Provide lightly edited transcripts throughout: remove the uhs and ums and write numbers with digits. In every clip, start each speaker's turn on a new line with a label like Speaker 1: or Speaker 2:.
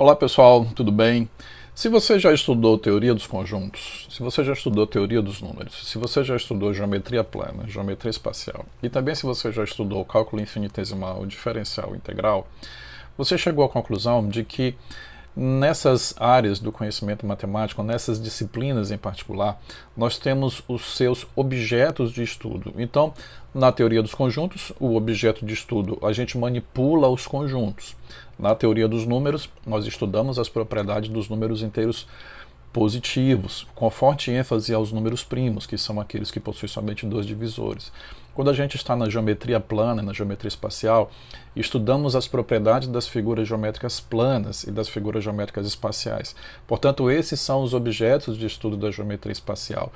Speaker 1: Olá pessoal, tudo bem? Se você já estudou teoria dos conjuntos, se você já estudou teoria dos números, se você já estudou geometria plana, geometria espacial e também se você já estudou cálculo infinitesimal, diferencial integral, você chegou à conclusão de que nessas áreas do conhecimento matemático, nessas disciplinas em particular, nós temos os seus objetos de estudo. Então, na teoria dos conjuntos, o objeto de estudo, a gente manipula os conjuntos. Na teoria dos números, nós estudamos as propriedades dos números inteiros positivos, com forte ênfase aos números primos, que são aqueles que possuem somente dois divisores. Quando a gente está na geometria plana, na geometria espacial, estudamos as propriedades das figuras geométricas planas e das figuras geométricas espaciais. Portanto, esses são os objetos de estudo da geometria espacial.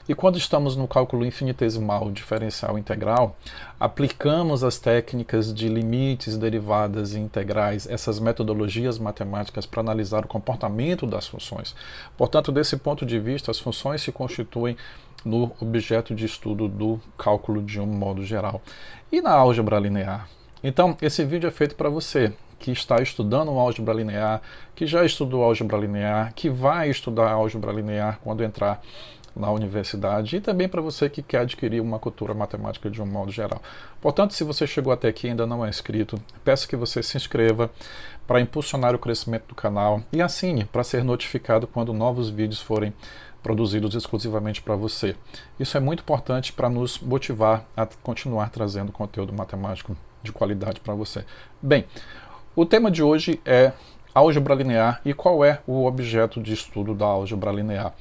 Speaker 1: E quando estamos no cálculo infinitesimal, diferencial integral, aplicamos as técnicas de limites, derivadas e integrais, essas metodologias matemáticas para analisar o comportamento das funções. Portanto, desse ponto de vista, as funções se constituem no objeto de estudo do cálculo de um modo geral. E na álgebra linear? Então, esse vídeo é feito para você que está estudando álgebra linear, que já estudou álgebra linear, que vai estudar álgebra linear quando entrar na universidade, e também para você que quer adquirir uma cultura matemática de um modo geral. Portanto, se você chegou até aqui e ainda não é inscrito, peço que você se inscreva para impulsionar o crescimento do canal e assine para ser notificado quando novos vídeos forem produzidos exclusivamente para você. Isso é muito importante para nos motivar a continuar trazendo conteúdo matemático de qualidade para você. Bem, o tema de hoje é álgebra linear e qual é o objeto de estudo da álgebra linear.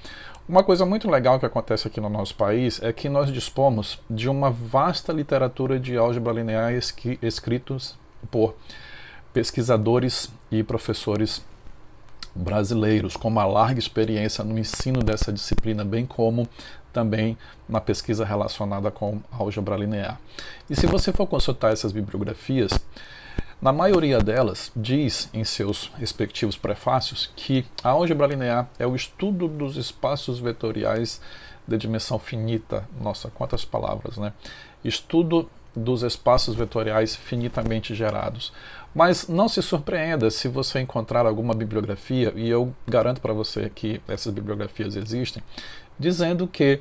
Speaker 1: Uma coisa muito legal que acontece aqui no nosso país é que nós dispomos de uma vasta literatura de álgebra linear escritos por pesquisadores e professores brasileiros com uma larga experiência no ensino dessa disciplina, bem como também na pesquisa relacionada com álgebra linear. E se você for consultar essas bibliografias, na maioria delas, diz em seus respectivos prefácios que a álgebra linear é o estudo dos espaços vetoriais de dimensão finita. Nossa, quantas palavras, né? Estudo dos espaços vetoriais finitamente gerados. Mas não se surpreenda se você encontrar alguma bibliografia, e eu garanto para você que essas bibliografias existem, dizendo que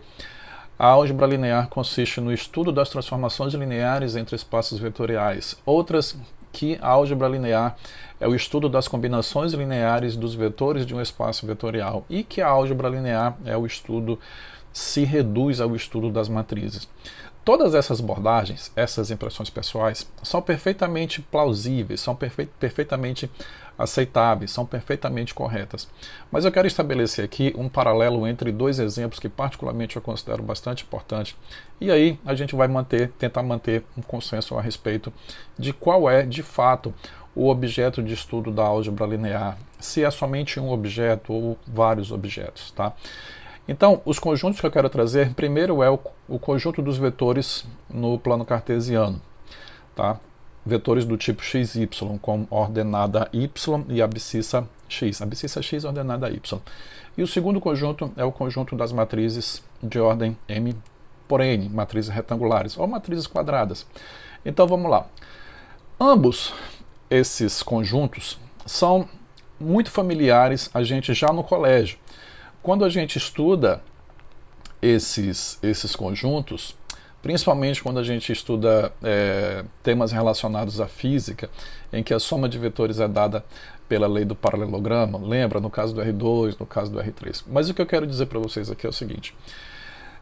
Speaker 1: a álgebra linear consiste no estudo das transformações lineares entre espaços vetoriais. Outras que a álgebra linear é o estudo das combinações lineares dos vetores de um espaço vetorial e que a álgebra linear é o estudo, se reduz ao estudo das matrizes. Todas essas abordagens, essas impressões pessoais, são perfeitamente plausíveis, são perfeitamente aceitáveis, são perfeitamente corretas. Mas eu quero estabelecer aqui um paralelo entre dois exemplos que particularmente eu considero bastante importante. E aí a gente vai tentar manter um consenso a respeito de qual é, de fato, o objeto de estudo da álgebra linear. Se é somente um objeto ou vários objetos, tá? Então, os conjuntos que eu quero trazer, primeiro é o conjunto dos vetores no plano cartesiano, tá? Vetores do tipo xy, com ordenada y e abscissa x ordenada y. E o segundo conjunto é o conjunto das matrizes de ordem m por n, matrizes retangulares ou matrizes quadradas. Então vamos lá. Ambos esses conjuntos são muito familiares a gente já no colégio. Quando a gente estuda esses conjuntos, principalmente quando a gente estuda temas relacionados à física, em que a soma de vetores é dada pela lei do paralelogramo, lembra, no caso do R2, no caso do R3. Mas o que eu quero dizer para vocês aqui é o seguinte: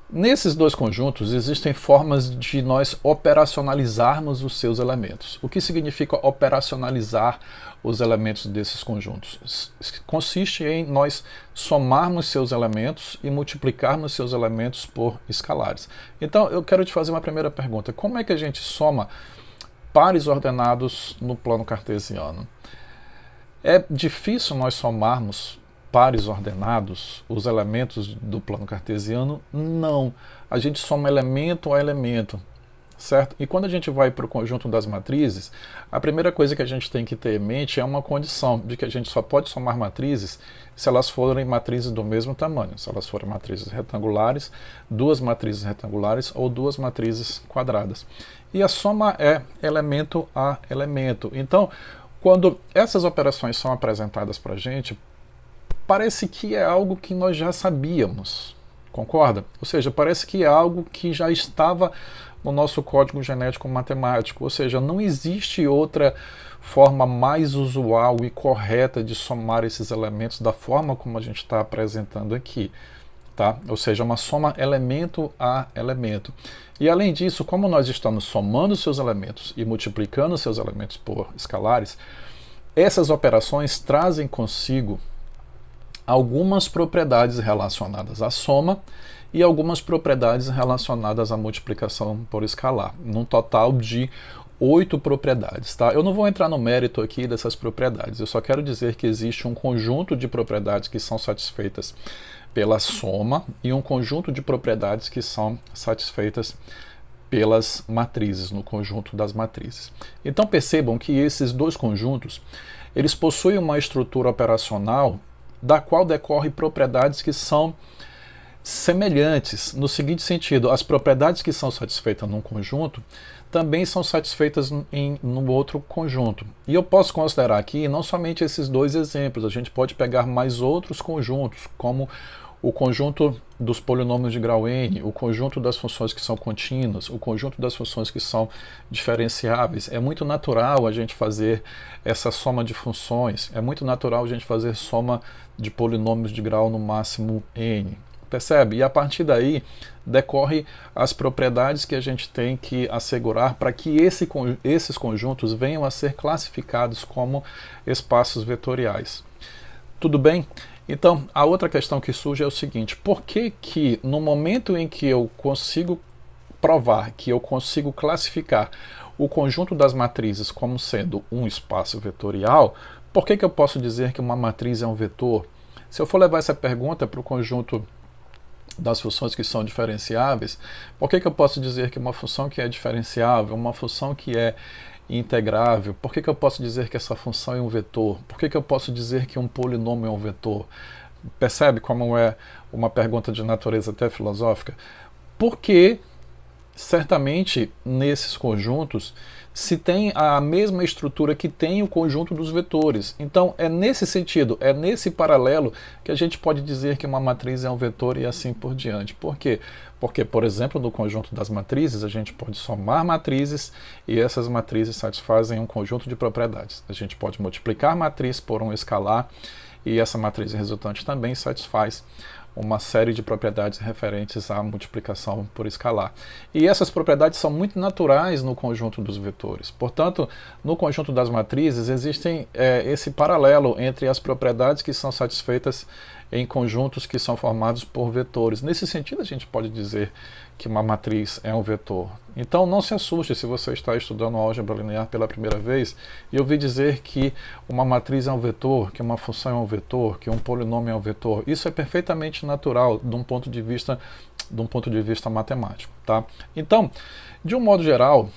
Speaker 1: nesses dois conjuntos existem formas de nós operacionalizarmos os seus elementos. O que significa operacionalizar os elementos desses conjuntos? Consiste em nós somarmos seus elementos e multiplicarmos seus elementos por escalares. Então eu quero te fazer uma primeira pergunta: como é que a gente soma pares ordenados no plano cartesiano? É difícil nós somarmos pares ordenados, os elementos do plano cartesiano? Não. A gente soma elemento a elemento, certo? E quando a gente vai para o conjunto das matrizes, a primeira coisa que a gente tem que ter em mente é uma condição de que a gente só pode somar matrizes se elas forem matrizes do mesmo tamanho, se elas forem matrizes retangulares, duas matrizes retangulares ou duas matrizes quadradas. E a soma é elemento a elemento. Então, quando essas operações são apresentadas para a gente, parece que é algo que nós já sabíamos, concorda? Ou seja, parece que é algo que já estava no nosso código genético matemático, ou seja, não existe outra forma mais usual e correta de somar esses elementos da forma como a gente está apresentando aqui. Tá? Ou seja, uma soma elemento a elemento. E além disso, como nós estamos somando seus elementos e multiplicando seus elementos por escalares, essas operações trazem consigo algumas propriedades relacionadas à soma e algumas propriedades relacionadas à multiplicação por escalar, num total de 8 propriedades. Tá? Eu não vou entrar no mérito aqui dessas propriedades, eu só quero dizer que existe um conjunto de propriedades que são satisfeitas pela soma e um conjunto de propriedades que são satisfeitas pelas matrizes, no conjunto das matrizes. Então percebam que esses dois conjuntos, eles possuem uma estrutura operacional da qual decorrem propriedades que são semelhantes, no seguinte sentido: as propriedades que são satisfeitas num conjunto também são satisfeitas no outro conjunto. E eu posso considerar aqui não somente esses dois exemplos, a gente pode pegar mais outros conjuntos, como o conjunto dos polinômios de grau n, o conjunto das funções que são contínuas, o conjunto das funções que são diferenciáveis. É muito natural a gente fazer essa soma de funções, é muito natural a gente fazer soma de polinômios de grau no máximo n. Percebe? E a partir daí decorre as propriedades que a gente tem que assegurar para que esses conjuntos venham a ser classificados como espaços vetoriais. Tudo bem? Então, a outra questão que surge é o seguinte: por que que no momento em que eu consigo provar, que eu consigo classificar o conjunto das matrizes como sendo um espaço vetorial, por que que eu posso dizer que uma matriz é um vetor? Se eu for levar essa pergunta para o conjunto das funções que são diferenciáveis, por que que eu posso dizer que uma função que é diferenciável, uma função que é integrável, por que que eu posso dizer que essa função é um vetor? Por que que eu posso dizer que um polinômio é um vetor? Percebe como é uma pergunta de natureza até filosófica? Porque certamente nesses conjuntos se tem a mesma estrutura que tem o conjunto dos vetores. Então é nesse sentido, é nesse paralelo que a gente pode dizer que uma matriz é um vetor e assim por diante. Por quê? Porque, por exemplo, no conjunto das matrizes, a gente pode somar matrizes e essas matrizes satisfazem um conjunto de propriedades. A gente pode multiplicar matriz por um escalar e essa matriz resultante também satisfaz uma série de propriedades referentes à multiplicação por escalar. E essas propriedades são muito naturais no conjunto dos vetores. Portanto, no conjunto das matrizes existem esse paralelo entre as propriedades que são satisfeitas em conjuntos que são formados por vetores. Nesse sentido, a gente pode dizer que uma matriz é um vetor. Então não se assuste se você está estudando álgebra linear pela primeira vez e ouvir dizer que uma matriz é um vetor, que uma função é um vetor, que um polinômio é um vetor. Isso é perfeitamente natural de um ponto de vista matemático, tá? Então, de um modo geral,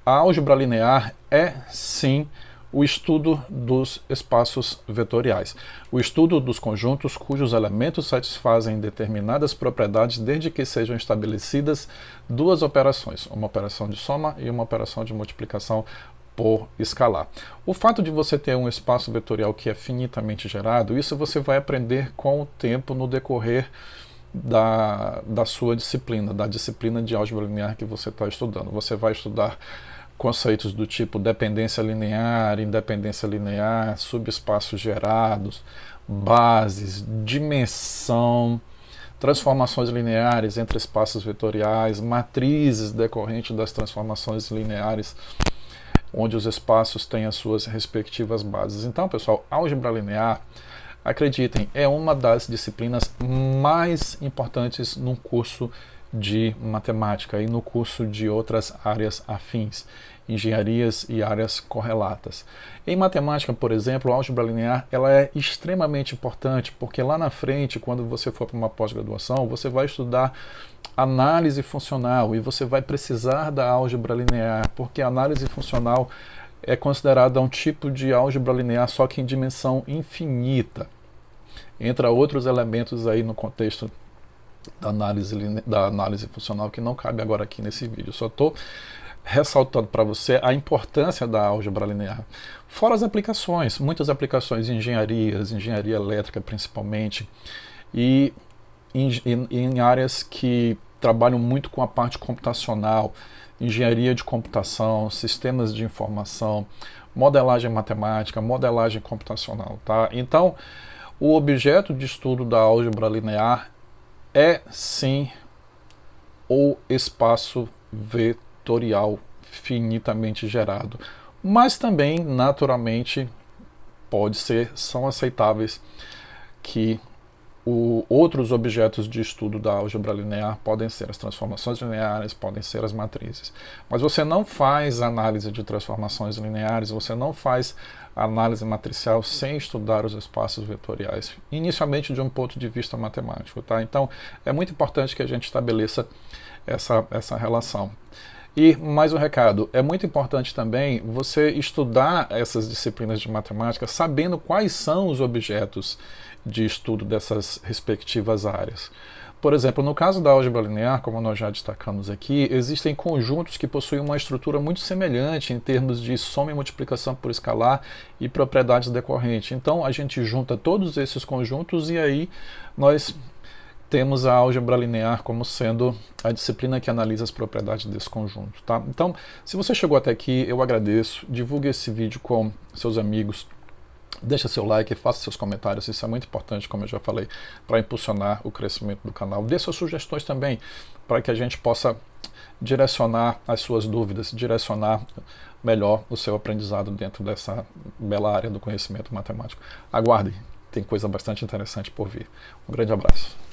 Speaker 1: a álgebra linear é sim o estudo dos espaços vetoriais, o estudo dos conjuntos cujos elementos satisfazem determinadas propriedades desde que sejam estabelecidas duas operações, uma operação de soma e uma operação de multiplicação por escalar. O fato de você ter um espaço vetorial que é finitamente gerado, isso você vai aprender com o tempo no decorrer da sua disciplina, da disciplina de álgebra linear que você está estudando. Você vai estudar conceitos do tipo dependência linear, independência linear, subespaços gerados, bases, dimensão, transformações lineares entre espaços vetoriais, matrizes decorrentes das transformações lineares, onde os espaços têm as suas respectivas bases. Então, pessoal, álgebra linear, acreditem, é uma das disciplinas mais importantes no curso de matemática e no curso de outras áreas afins, engenharias e áreas correlatas. Em matemática, por exemplo, a álgebra linear ela é extremamente importante porque lá na frente, quando você for para uma pós-graduação, você vai estudar análise funcional e você vai precisar da álgebra linear, porque a análise funcional é considerada um tipo de álgebra linear só que em dimensão infinita. Entra outros elementos aí no contexto da análise funcional que não cabe agora aqui nesse vídeo. Só estou ressaltando para você a importância da álgebra linear. Fora as aplicações, muitas aplicações em engenharias, engenharia elétrica principalmente, e em áreas que trabalham muito com a parte computacional, engenharia de computação, sistemas de informação, modelagem matemática, modelagem computacional, tá? Então, o objeto de estudo da álgebra linear é sim o espaço vetorial finitamente gerado, mas também naturalmente são aceitáveis que outros objetos de estudo da álgebra linear podem ser as transformações lineares, podem ser as matrizes. Mas você não faz análise de transformações lineares, você não faz análise matricial sem estudar os espaços vetoriais, inicialmente de um ponto de vista matemático. Tá? Então, é muito importante que a gente estabeleça essa relação. E mais um recado, é muito importante também você estudar essas disciplinas de matemática sabendo quais são os objetos de estudo dessas respectivas áreas. Por exemplo, no caso da álgebra linear, como nós já destacamos aqui, existem conjuntos que possuem uma estrutura muito semelhante em termos de soma e multiplicação por escalar e propriedades decorrentes. Então a gente junta todos esses conjuntos e aí nós temos a álgebra linear como sendo a disciplina que analisa as propriedades desse conjunto. Tá? Então, se você chegou até aqui, eu agradeço. Divulgue esse vídeo com seus amigos. Deixa seu like, faça seus comentários, isso é muito importante, como eu já falei, para impulsionar o crescimento do canal. Dê suas sugestões também, para que a gente possa direcionar as suas dúvidas, direcionar melhor o seu aprendizado dentro dessa bela área do conhecimento matemático. Aguarde, tem coisa bastante interessante por vir. Um grande abraço.